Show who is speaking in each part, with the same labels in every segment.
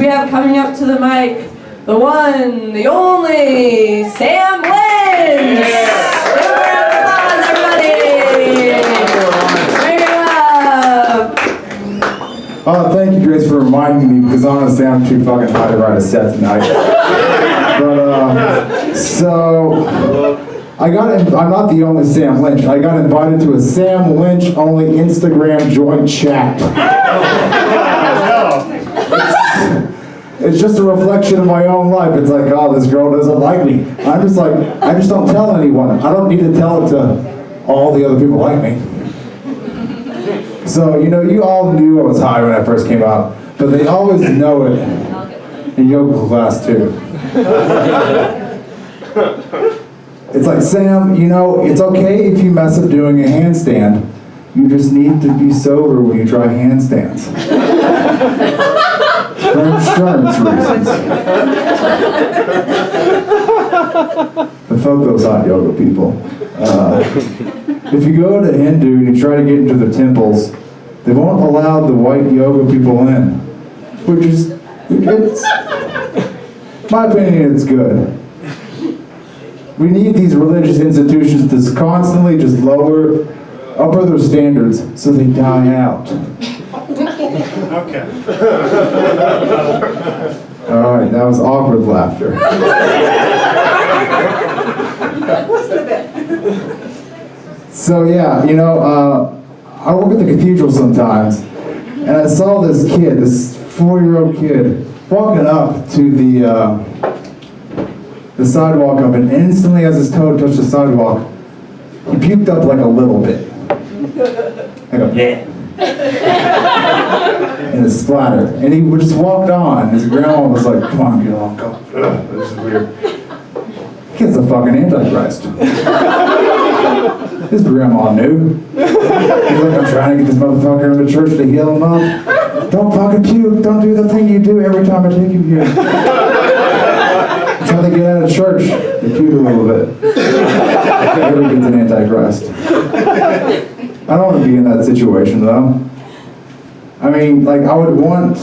Speaker 1: have coming up to the mic the one, the only, Sam Lynch! Give a round of applause, everybody! Bring him up!
Speaker 2: Thank you, Grace, for reminding me, because honestly, I'm too fucking high to write a set tonight. But, so, I'm not the only Sam Lynch. I got invited to a Sam Lynch only Instagram joint chat. It's just a reflection of my own life. It's like, oh, this girl doesn't like me. I'm just like, I just don't tell anyone. I don't need to tell it to all the other people like me. So, you know, you all knew I was high when I first came out, but they always know it in yoga class too. It's like, Sam, you know, it's okay if you mess up doing a handstand. You just need to be sober when you try handstands. For insurance reasons. But fuck those hot yoga people. If you go to Hindu and you try to get into the temples, they won't allow the white yoga people in. Which is, it's, my opinion, it's good. We need these religious institutions to constantly just upper their standards so they die out.
Speaker 3: Okay.
Speaker 2: Alright, that was awkward laughter. So yeah, you know, I work at the cathedral sometimes, and I saw this kid, this 4-year-old kid, walking up to the sidewalk up, and instantly as his toe touched the sidewalk, he puked up like a little bit. Like a bleh. And it splattered. And he just walked on. His grandma was like, come on, get on, go. Ugh, this is weird. Kid's a fucking antichrist. His grandma knew. He's like, I'm trying to get this motherfucker into church to heal him up. Don't fucking puke. Don't do the thing you do every time I take you here. That's how they get out of church. They puke a little bit. Everybody's an antichrist. I don't want to be in that situation, though. I mean, like, I would want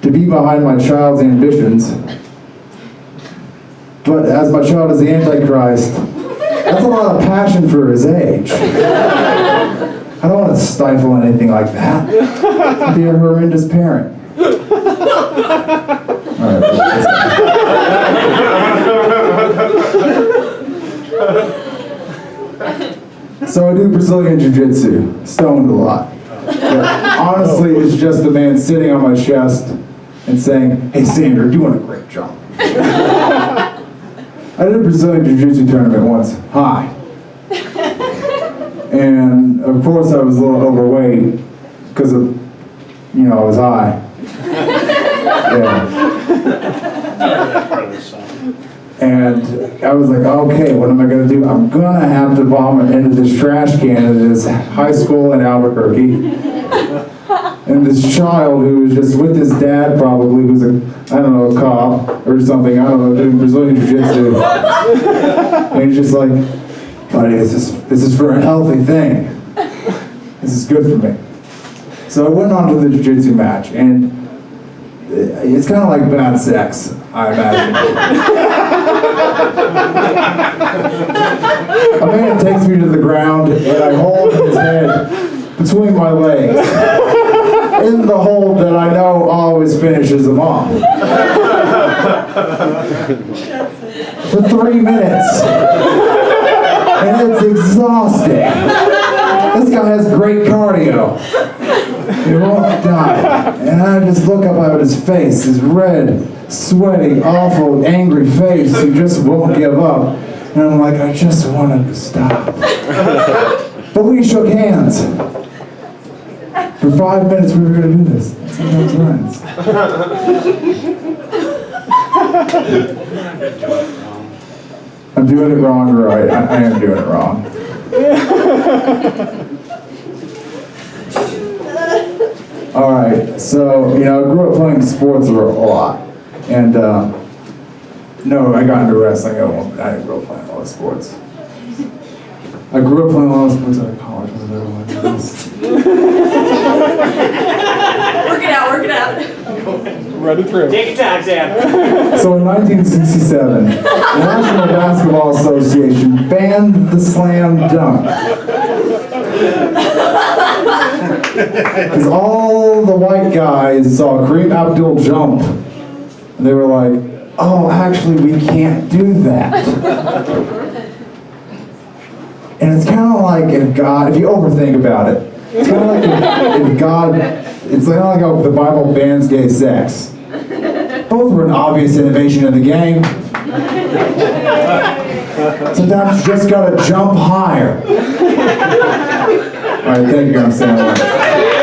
Speaker 2: to be behind my child's ambitions, but as my child is the Antichrist, that's a lot of passion for his age. I don't want to stifle anything like that. I'd be a horrendous parent. All right. So I do Brazilian Jiu-Jitsu, stoned a lot. But honestly, it's just a man sitting on my chest and saying, hey Sandra, you're doing a great job. I did a Brazilian Jiu-Jitsu tournament once, high. And of course I was a little overweight because of, you know, I was high. Yeah. And I was like, okay, what am I going to do? I'm going to have to vomit into this trash can at this high school in Albuquerque. And this child who was just with his dad probably, was a, I don't know, a cop or something, I don't know, doing Brazilian Jiu-Jitsu. And he's just like, buddy, this is for a healthy thing. This is good for me. So I went on to the Jiu-Jitsu match, and it's kind of like bad sex, I imagine. A man takes me to the ground, and I hold his head between my legs, in the hold that I know always finishes him off. For 3 minutes. And it's exhausting. This guy has great cardio. He won't die. And I just look up at his face, his red, sweaty, awful, angry face. He just won't give up. And I'm like, I just want him to stop. But we shook hands. For 5 minutes we were going to do this. Sometimes friends. I'm doing it wrong, right? I am doing it wrong. Alright, so, you know, I grew up playing sports a lot. And, no, I got into wrestling. I didn't grow up playing a lot of sports. I grew up playing a lot of sports out of college.
Speaker 1: We're Work it out, work it out.
Speaker 4: Run it through.
Speaker 3: Take your time, Sam.
Speaker 2: So in 1967, the National Basketball Association banned the slam dunk. Because all the white guys saw Kareem Abdul jump, and they were like, oh, actually, we can't do that. And it's kind of like if God, if you overthink about it, it's kind of like if God, it's kind of like how the Bible bans gay sex. Both were an obvious innovation of the game. Sometimes you just gotta jump higher. All right, thank you, I'm Sam.